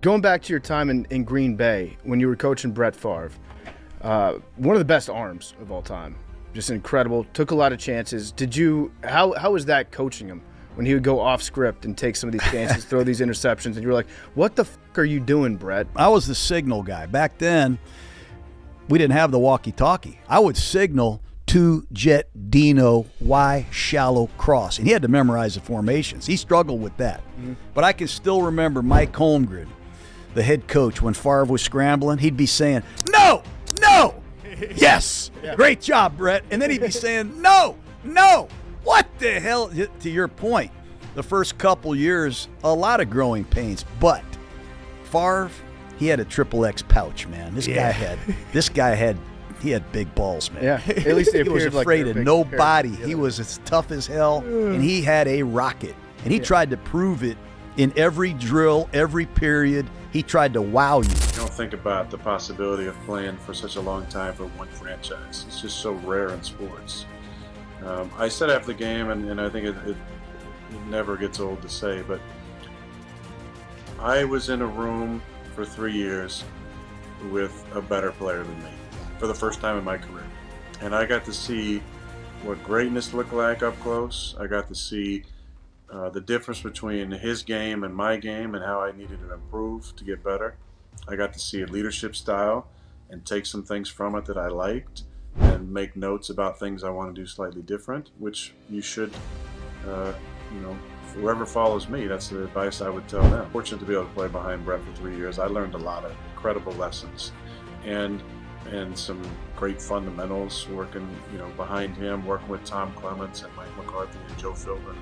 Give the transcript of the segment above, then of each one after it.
Going back to your time in Green Bay when you were coaching Brett Favre, one of the best arms of all time, just incredible. Took a lot of chances. How was that coaching him when he would go off script and take some of these chances, throw these interceptions, and you were like, "What the fuck are you doing, Brett?" I was the signal guy back then. We didn't have the walkie-talkie. I would signal to Jet Dino Y shallow cross, and he had to memorize the formations. He struggled with that, but I can still remember Mike Holmgren, the head coach, when Favre was scrambling, he'd be saying, "No, no, yes, great job, Brett," and then he'd be saying, "No, no, what the hell?" To your point, the first couple years, a lot of growing pains, but Favre, he had a XXX pouch, man. This guy had big balls, man. Yeah, at least he was afraid of nobody. He was as tough as hell, and he had a rocket, and he tried to prove it in every drill, every period. He tried to wow you. You don't think about the possibility of playing for such a long time for one franchise. It's just so rare in sports. I said after the game, and I think it never gets old to say, but I was in a room for 3 years with a better player than me for the first time in my career. And I got to see what greatness looked like up close. I got to see the difference between his game and my game and how I needed to improve to get better. I got to see a leadership style and take some things from it that I liked and make notes about things I want to do slightly different, which you should, whoever follows me, that's the advice I would tell them. Fortunate to be able to play behind Brett for 3 years. I learned a lot of incredible lessons and some great fundamentals working, behind him, working with Tom Clements and Mike McCarthy and Joe Philbin.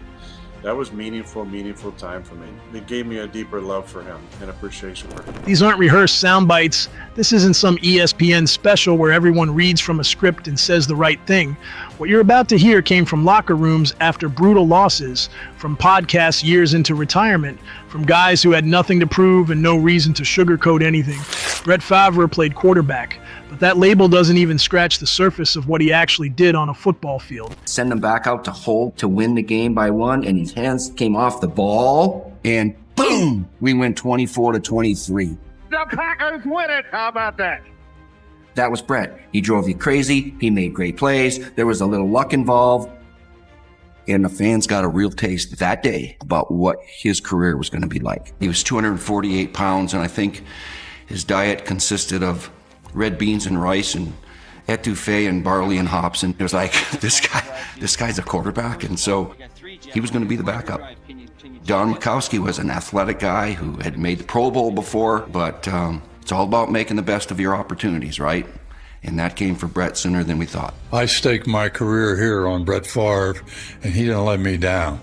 That was meaningful time for me. It gave me a deeper love for him and appreciation for him. These aren't rehearsed sound bites. This isn't some ESPN special where everyone reads from a script and says the right thing. What you're about to hear came from locker rooms after brutal losses, from podcasts years into retirement, from guys who had nothing to prove and no reason to sugarcoat anything. Brett Favre played quarterback, but that label doesn't even scratch the surface of what he actually did on a football field. Send him back out to hold to win the game by one, and his hands came off the ball, and boom, we went 24-23. The Packers win it. How about that? That was Brett. He drove you crazy. He made great plays. There was a little luck involved. And the fans got a real taste that day about what his career was going to be like. He was 248 pounds, and I think his diet consisted of red beans and rice and etouffee and barley and hops. And it was like, this guy's a quarterback. And so he was going to be the backup. Don Mikowski was an athletic guy who had made the Pro Bowl before, but it's all about making the best of your opportunities, right? And that came for Brett sooner than we thought. I staked my career here on Brett Favre, and he didn't let me down.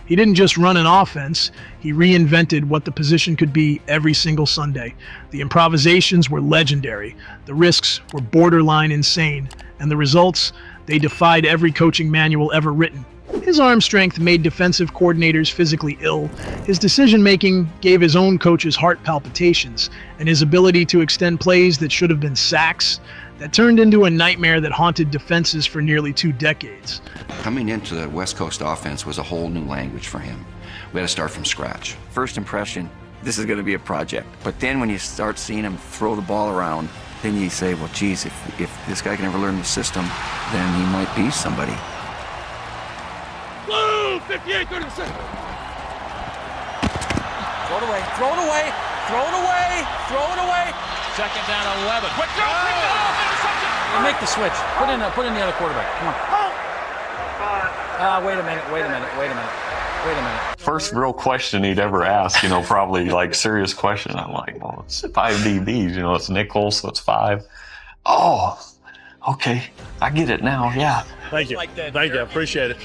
He didn't just run an offense, he reinvented what the position could be every single Sunday. The improvisations were legendary, the risks were borderline insane, and the results, they defied every coaching manual ever written. His arm strength made defensive coordinators physically ill. His decision-making gave his own coaches heart palpitations, and his ability to extend plays that should have been sacks, that turned into a nightmare that haunted defenses for nearly 2 decades. Coming into the West Coast offense was a whole new language for him. We had to start from scratch. First impression, this is going to be a project. But then when you start seeing him throw the ball around, then you say, well, geez, if this guy can ever learn the system, then he might be somebody. Blue, 58, 36. Throw it away, throw it away, throw it away, throw it away. Second down, 11. Quick throw, interception. Make the switch. Put in the other quarterback. Come on. Wait a minute. First real question he'd ever ask, probably like serious question. I'm like, well, it's 5 DBs, it's nickel, so it's 5. Oh, okay. I get it now, yeah. Thank you. Thank you. I appreciate it.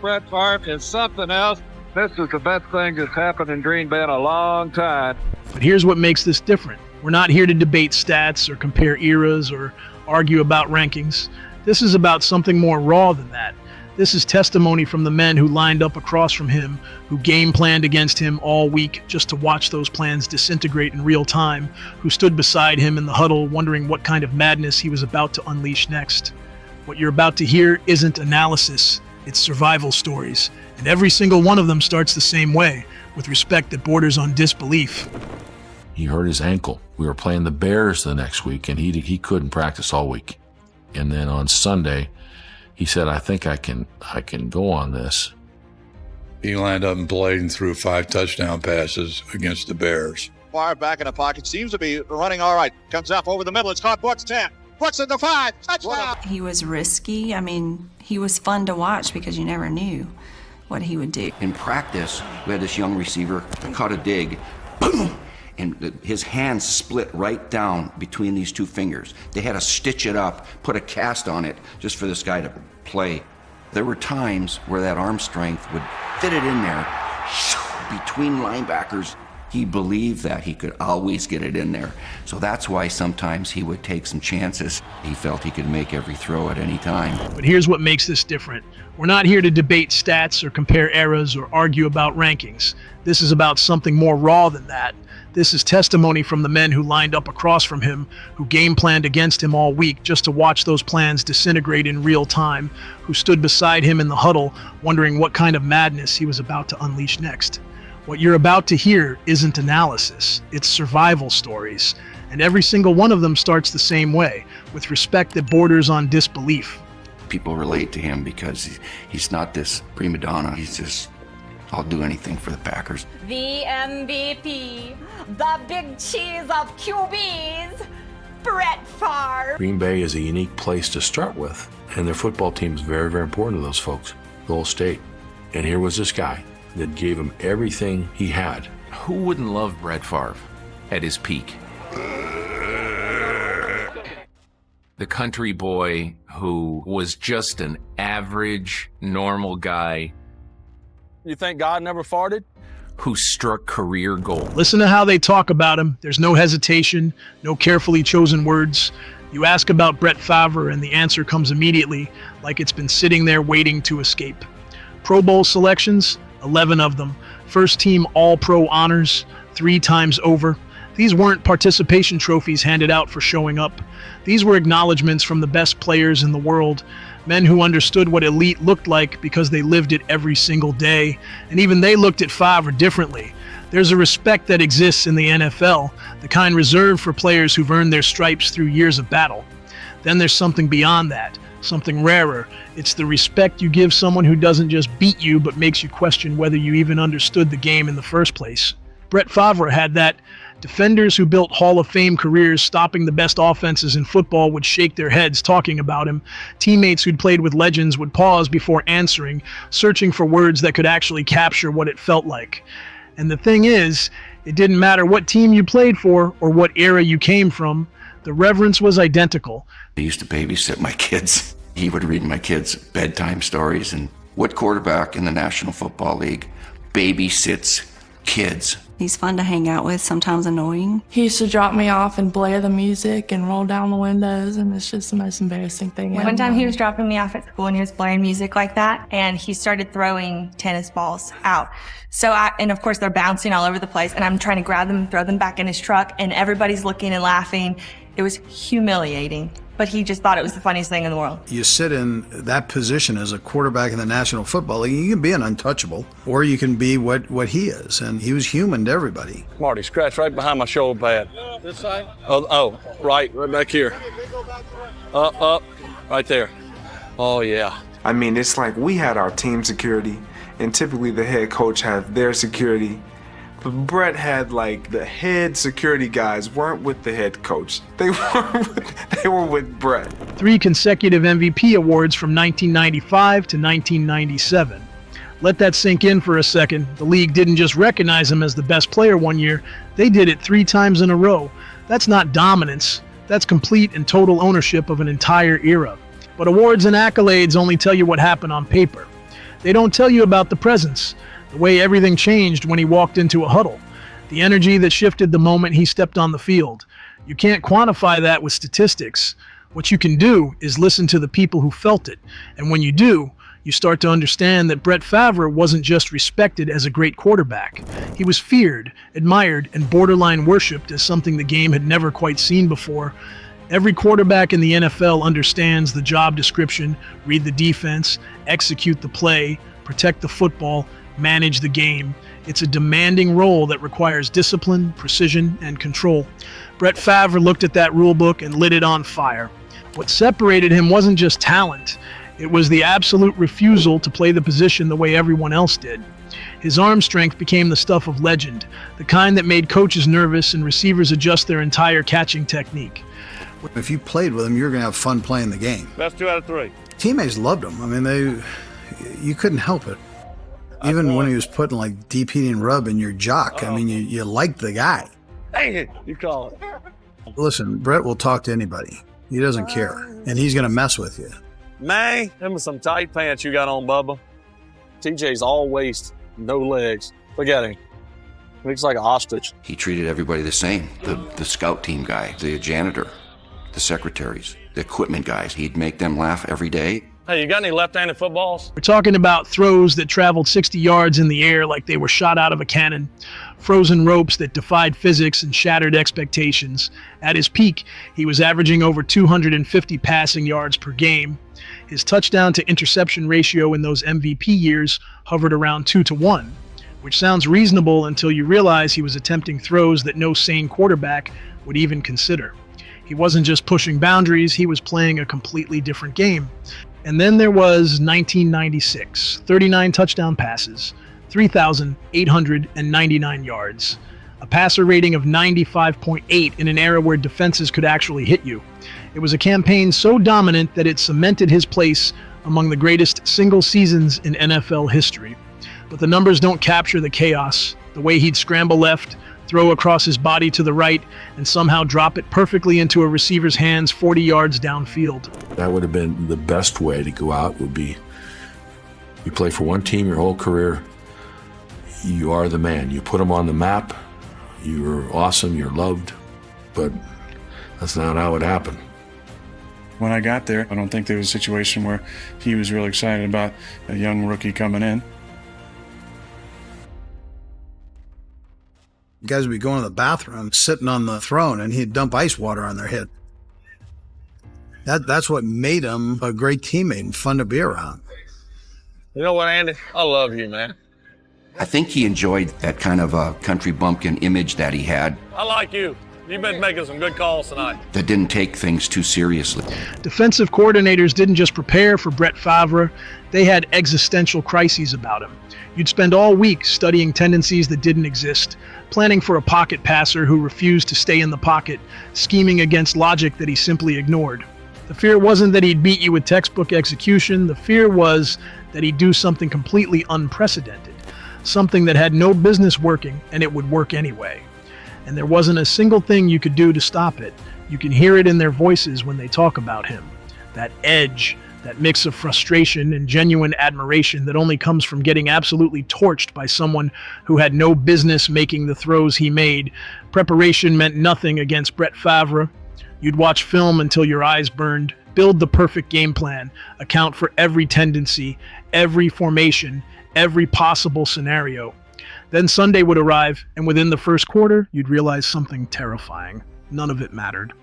Brett Favre is something else. This is the best thing that's happened in Green Bay in a long time. But here's what makes this different. We're not here to debate stats or compare eras or argue about rankings. This is about something more raw than that. This is testimony from the men who lined up across from him, who game planned against him all week just to watch those plans disintegrate in real time, who stood beside him in the huddle wondering what kind of madness he was about to unleash next. What you're about to hear isn't analysis, It's survival stories, and every single one of them starts the same way, with respect that borders on disbelief. He hurt his ankle. We were playing the Bears the next week, and he couldn't practice all week. And then on Sunday, he said, I think I can go on this. He landed up and played and threw 5 touchdown passes against the Bears. Favre back in the pocket, seems to be running all right. Comes up over the middle, it's caught. Brooks 10. Brooks at the 5, touchdown! He was risky. I mean, he was fun to watch because you never knew what he would do. In practice, we had this young receiver, caught a dig, boom, and his hands split right down between these 2 fingers. They had to stitch it up, put a cast on it, just for this guy to play. There were times where that arm strength would fit it in there, between linebackers. He believed that he could always get it in there. So that's why sometimes he would take some chances. He felt he could make every throw at any time. But here's what makes this different. We're not here to debate stats or compare eras or argue about rankings. This is about something more raw than that. This is testimony from the men who lined up across from him, who game planned against him all week just to watch those plans disintegrate in real time, who stood beside him in the huddle wondering what kind of madness he was about to unleash next. What you're about to hear isn't analysis, it's survival stories, and every single one of them starts the same way, with respect that borders on disbelief. People relate to him because he's not this prima donna. He's just, I'll do anything for the Packers. The MVP, the big cheese of QBs, Brett Favre. Green Bay is a unique place to start with, and their football team is very, very important to those folks, the whole state. And here was this guy that gave him everything he had. Who wouldn't love Brett Favre at his peak? The country boy who was just an average, normal guy. You think God never farted? Who struck career gold. Listen to how they talk about him. There's no hesitation, no carefully chosen words. You ask about Brett Favre and the answer comes immediately, like it's been sitting there waiting to escape. Pro Bowl selections, 11 of them. First team All-Pro honors, 3 times over. These weren't participation trophies handed out for showing up. These were acknowledgments from the best players in the world, men who understood what elite looked like because they lived it every single day, and even they looked at Favre differently. There's a respect that exists in the NFL, the kind reserved for players who've earned their stripes through years of battle. Then there's something beyond that, something rarer. It's the respect you give someone who doesn't just beat you but makes you question whether you even understood the game in the first place. Brett Favre had that. Defenders who built Hall of Fame careers stopping the best offenses in football would shake their heads talking about him. Teammates who'd played with legends would pause before answering, searching for words that could actually capture what it felt like. And the thing is, it didn't matter what team you played for or what era you came from, the reverence was identical. I used to babysit my kids. He would read my kids bedtime stories. And what quarterback in the National Football League babysits kids? He's fun to hang out with, sometimes annoying. He used to drop me off and blare the music and roll down the windows, and it's just the most embarrassing thing ever. One time he was dropping me off at school and he was blaring music like that, and he started throwing tennis balls out. And of course they're bouncing all over the place, and I'm trying to grab them and throw them back in his truck, and everybody's looking and laughing. It was humiliating. But he just thought it was the funniest thing in the world. You sit in that position as a quarterback in the National Football League, you can be an untouchable, or you can be what he is. And he was human to everybody. Marty, scratch right behind my shoulder pad. This side? Oh, right back here. Up, right there. Oh, yeah. I mean, it's like we had our team security, and typically the head coach had their security. But Brett had, like, the head security guys weren't with the head coach. They were with Brett. 3 consecutive MVP awards from 1995 to 1997. Let that sink in for a second. The league didn't just recognize him as the best player one year, they did it 3 times in a row. That's not dominance. That's complete and total ownership of an entire era. But awards and accolades only tell you what happened on paper. They don't tell you about the presence. The way everything changed when he walked into a huddle. The energy that shifted the moment he stepped on the field. You can't quantify that with statistics. What you can do is listen to the people who felt it. And when you do, you start to understand that Brett Favre wasn't just respected as a great quarterback. He was feared, admired, and borderline worshipped as something the game had never quite seen before. Every quarterback in the NFL understands the job description: read the defense, execute the play, protect the football, manage the game. It's a demanding role that requires discipline, precision, and control. Brett Favre looked at that rule book and lit it on fire. What separated him wasn't just talent. It was the absolute refusal to play the position the way everyone else did. His arm strength became the stuff of legend, the kind that made coaches nervous and receivers adjust their entire catching technique. If you played with him, you were going to have fun playing the game. That's 2 out of 3. Teammates loved him. I mean, you couldn't help it. Even when he was putting like deep heating rub in your jock, I mean, you liked the guy. Dang it, you call it. Listen, Brett will talk to anybody. He doesn't care, and he's going to mess with you. Man, them are some tight pants you got on, Bubba. TJ's all waist, no legs. Look at him. Looks like an ostrich. He treated everybody the same. The scout team guy, the janitor, the secretaries, the equipment guys. He'd make them laugh every day. Hey, you got any left-handed footballs? We're talking about throws that traveled 60 yards in the air like they were shot out of a cannon, frozen ropes that defied physics and shattered expectations. At his peak, he was averaging over 250 passing yards per game. His touchdown to interception ratio in those MVP years hovered around 2-to-1, which sounds reasonable until you realize he was attempting throws that no sane quarterback would even consider. He wasn't just pushing boundaries, he was playing a completely different game. And then there was 1996, 39 touchdown passes, 3,899 yards, a passer rating of 95.8 in an era where defenses could actually hit you. It was a campaign so dominant that it cemented his place among the greatest single seasons in NFL history. But the numbers don't capture the chaos, the way he'd scramble left, throw across his body to the right, and somehow drop it perfectly into a receiver's hands 40 yards downfield. That would have been the best way to go out, would be you play for one team your whole career, you are the man. You put them on the map, you're awesome, you're loved, but that's not how it happened. When I got there, I don't think there was a situation where he was really excited about a young rookie coming in. Guys would be going to the bathroom, sitting on the throne, and he'd dump ice water on their head. That's what made him a great teammate and fun to be around. You know what, Andy? I love you, man. I think he enjoyed that kind of a country bumpkin image that he had. I like you. You've been making some good calls tonight. That didn't take things too seriously. Defensive coordinators didn't just prepare for Brett Favre, they had existential crises about him. You'd spend all week studying tendencies that didn't exist, planning for a pocket passer who refused to stay in the pocket, scheming against logic that he simply ignored. The fear wasn't that he'd beat you with textbook execution, the fear was that he'd do something completely unprecedented, something that had no business working, and it would work anyway. And there wasn't a single thing you could do to stop it. You can hear it in their voices when they talk about him. That edge, that mix of frustration and genuine admiration that only comes from getting absolutely torched by someone who had no business making the throws he made. Preparation meant nothing against Brett Favre. You'd watch film until your eyes burned, build the perfect game plan, account for every tendency, every formation, every possible scenario. Then Sunday would arrive, and within the first quarter, you'd realize something terrifying. None of it mattered.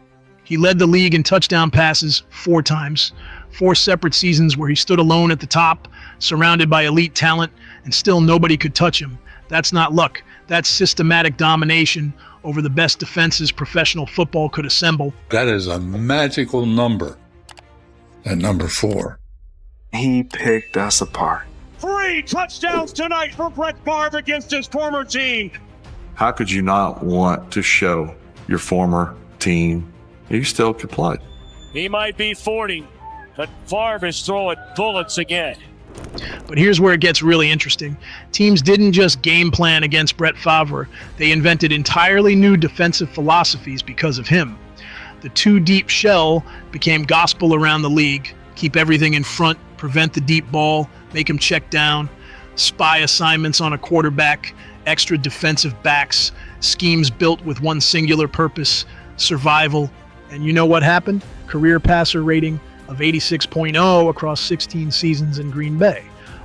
He led the league in touchdown passes 4 times, 4 separate seasons where he stood alone at the top, surrounded by elite talent, and still nobody could touch him. That's not luck. That's systematic domination over the best defenses professional football could assemble. That is a magical number, at number 4. He picked us apart. 3 touchdowns tonight for Brett Favre against his former team. How could you not want to show your former team you still could play? He might be 40, but Favre is throwing bullets again. But here's where it gets really interesting. Teams didn't just game plan against Brett Favre. They invented entirely new defensive philosophies because of him. The 2-deep shell became gospel around the league. Keep everything in front, prevent the deep ball, make him check down, spy assignments on a quarterback, extra defensive backs, schemes built with one singular purpose, survival. And you know what happened? Career passer rating of 86.0 across 16 seasons in Green Bay.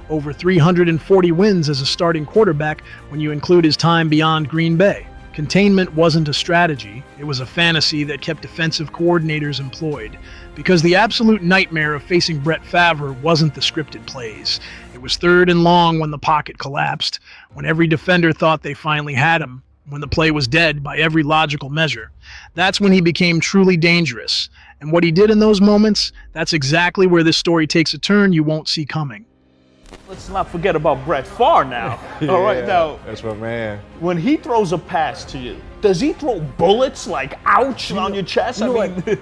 Over 340 wins as a starting quarterback when you include his time beyond Green Bay. Containment wasn't a strategy, it was a fantasy that kept defensive coordinators employed, because the absolute nightmare of facing Brett Favre wasn't the scripted plays. It was 3rd and long when the pocket collapsed, when every defender thought they finally had him, when the play was dead by every logical measure. That's when he became truly dangerous. And what he did in those moments, that's exactly where this story takes a turn you won't see coming. Let's not forget about Brett Favre now. All right, now, that's my man. when he throws a pass to you, does he throw bullets like ouch on your chest?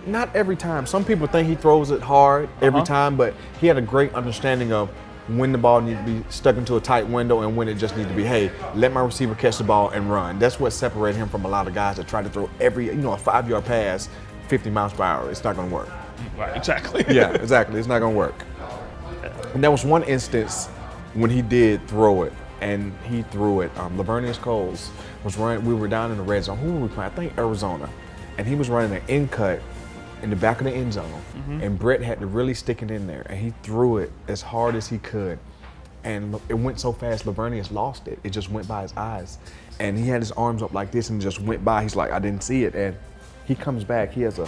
Not every time. Some people think he throws it hard every time, but he had a great understanding of when the ball needs to be stuck into a tight window and when it just needs to be, hey, let my receiver catch the ball and run. That's what separated him from a lot of guys that try to throw a 5-yard pass 50 miles per hour. It's not going to work. Right, exactly. Yeah, exactly. It's not going to work. And there was one instance when he did throw it, and he threw it. Lavernius Coles was running. We were down in the red zone. Who were we playing? I think Arizona. And he was running an in cut in the back of the end zone. And Brett had to really stick it in there. And he threw it as hard as he could. And it went so fast, Lavernius lost it. It just went by his eyes. And he had his arms up like this and just went by. He's like, I didn't see it. And he comes back. He has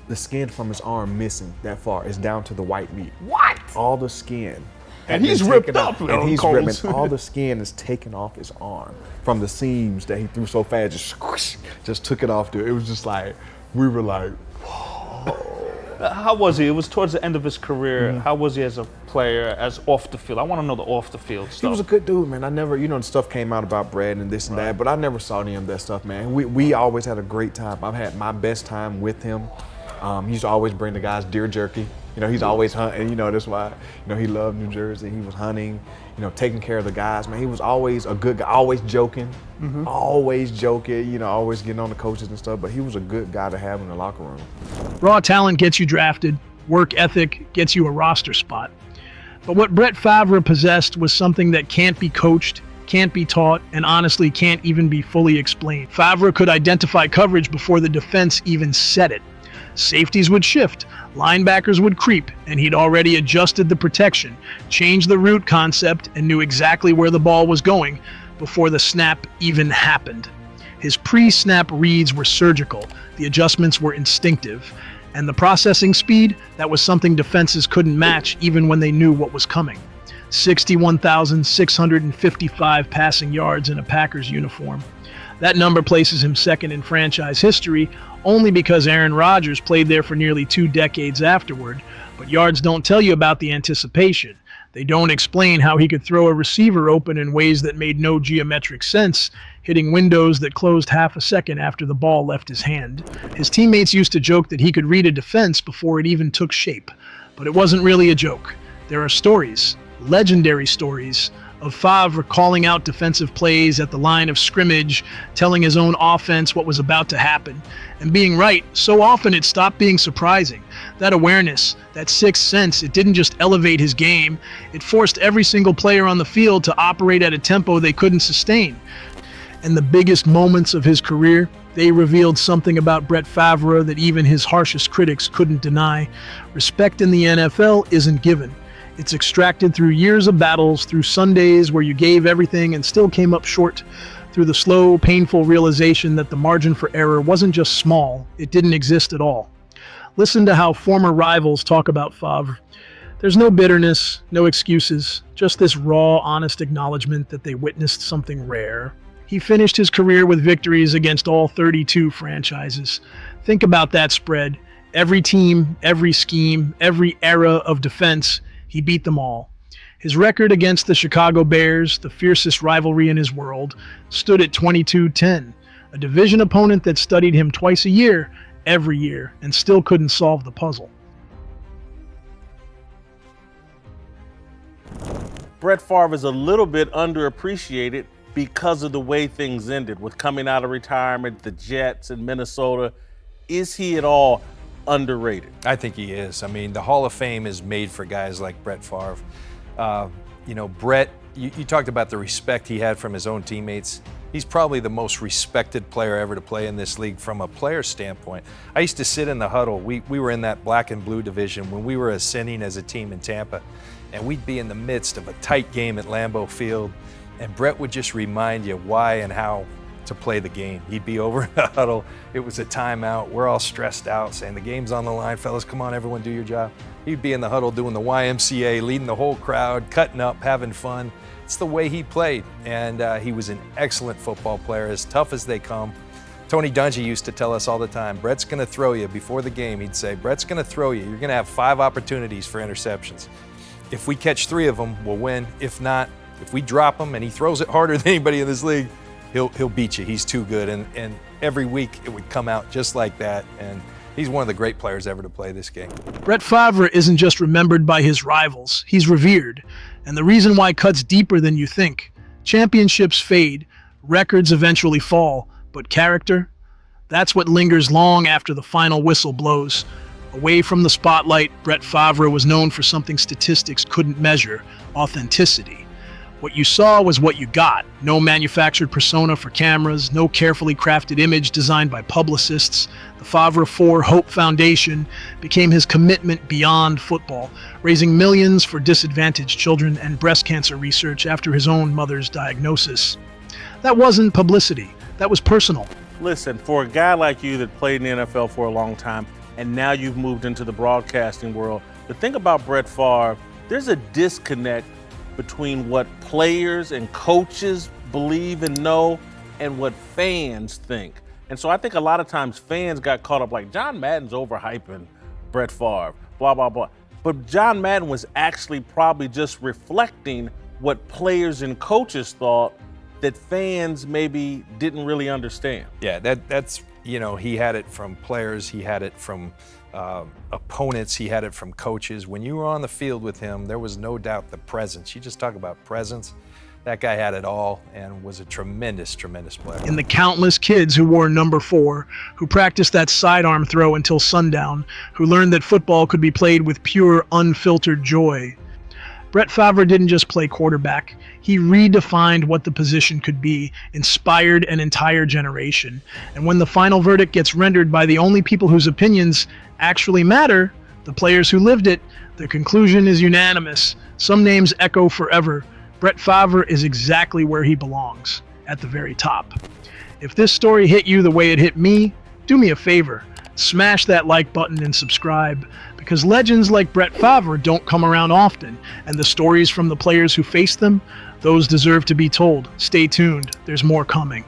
the skin from his arm missing that far. It's down to the white meat. What? All the skin. And he's ripped up. And he's ripping. All the skin is taken off his arm from the seams that he threw so fast. Just squish, just took it off there. It was just like, we were like, How was he? It was towards the end of his career. How was he as a player, as off the field? I want to know the off the field stuff. He was a good dude, man. I never, the stuff came out about Brad and this and that, but I never saw any of that stuff, man. We always had a great time. I've had my best time with him. He used to always bring the guys deer jerky. He's always hunting. That's why, he loved New Jersey. He was hunting, taking care of the guys, man. He was always a good guy, always joking, always getting on the coaches and stuff. But he was a good guy to have in the locker room. Raw talent gets you drafted. Work ethic gets you a roster spot. But what Brett Favre possessed was something that can't be coached, can't be taught, and honestly can't even be fully explained. Favre could identify coverage before the defense even said it. Safeties would shift, linebackers would creep, and he'd already adjusted the protection, changed the route concept, and knew exactly where the ball was going before the snap even happened. His pre-snap reads were surgical, the adjustments were instinctive, and the processing speed, that was something defenses couldn't match even when they knew what was coming. 61,655 passing yards in a Packers uniform. That number places him second in franchise history only because Aaron Rodgers played there for nearly 2 decades afterward, but yards don't tell you about the anticipation. They don't explain how he could throw a receiver open in ways that made no geometric sense, hitting windows that closed half a second after the ball left his hand. His teammates used to joke that he could read a defense before it even took shape, but it wasn't really a joke. There are stories, legendary stories, of Favre calling out defensive plays at the line of scrimmage, telling his own offense what was about to happen, and being right so often it stopped being surprising. That awareness, that sixth sense, it didn't just elevate his game, it forced every single player on the field to operate at a tempo they couldn't sustain. And the biggest moments of his career, they revealed something about Brett Favre that even his harshest critics couldn't deny. Respect in the NFL isn't given. It's extracted through years of battles, through Sundays where you gave everything and still came up short, through the slow, painful realization that the margin for error wasn't just small, it didn't exist at all. Listen to how former rivals talk about Favre. There's no bitterness, no excuses, just this raw, honest acknowledgement that they witnessed something rare. He finished his career with victories against all 32 franchises. Think about that spread. Every team, every scheme, every era of defense, he beat them all. His record against the Chicago Bears, the fiercest rivalry in his world, stood at 22-10, a division opponent that studied him twice a year, every year, and still couldn't solve the puzzle. Brett Favre is a little bit underappreciated because of the way things ended with coming out of retirement, the Jets in Minnesota. Is he at all underrated? I think he is. I mean, the Hall of Fame is made for guys like Brett Favre. Brett, you talked about the respect he had from his own teammates. He's probably the most respected player ever to play in this league from a player standpoint. I used to sit in the huddle. We were in that black and blue division when we were ascending as a team in Tampa, and we'd be in the midst of a tight game at Lambeau Field, and Brett would just remind you why and how to play the game. He'd be over in the huddle. It was a timeout. We're all stressed out, saying the game's on the line. Fellas, come on, everyone, do your job. He'd be in the huddle doing the YMCA, leading the whole crowd, cutting up, having fun. It's the way he played, and he was an excellent football player, as tough as they come. Tony Dungy used to tell us all the time, Brett's going to throw you before the game. He'd say, Brett's going to throw you. You're going to have 5 opportunities for interceptions. If we catch 3 of them, we'll win. If not, if we drop him and he throws it harder than anybody in this league, he'll beat you. He's too good. And every week it would come out just like that. And he's one of the great players ever to play this game. Brett Favre isn't just remembered by his rivals. He's revered. And the reason why cuts deeper than you think. Championships fade. Records eventually fall. But character? That's what lingers long after the final whistle blows. Away from the spotlight, Brett Favre was known for something statistics couldn't measure: authenticity. What you saw was what you got. No manufactured persona for cameras, no carefully crafted image designed by publicists. The Favre 4 Hope Foundation became his commitment beyond football, raising millions for disadvantaged children and breast cancer research after his own mother's diagnosis. That wasn't publicity. That was personal. Listen, for a guy like you that played in the NFL for a long time, and now you've moved into the broadcasting world, the thing about Brett Favre, there's a disconnect between what players and coaches believe and know and what fans think. And so I think a lot of times fans got caught up like, John Madden's overhyping Brett Favre, blah, blah, blah. But John Madden was actually probably just reflecting what players and coaches thought that fans maybe didn't really understand. Yeah, that's, you know, he had it from players, he had it from opponents, he had it from coaches. When you were on the field with him, there was no doubt the presence. You just talk about presence. That guy had it all and was a tremendous, tremendous player. In the countless kids who wore number 4, who practiced that sidearm throw until sundown, who learned that football could be played with pure, unfiltered joy. Brett Favre didn't just play quarterback. He redefined what the position could be, inspired an entire generation. And when the final verdict gets rendered by the only people whose opinions actually matter, the players who lived it, the conclusion is unanimous. Some names echo forever. Brett Favre is exactly where he belongs, at the very top. If this story hit you the way it hit me, do me a favor. Smash that like button and subscribe, because legends like Brett Favre don't come around often, and the stories from the players who faced them, those deserve to be told. Stay tuned, there's more coming.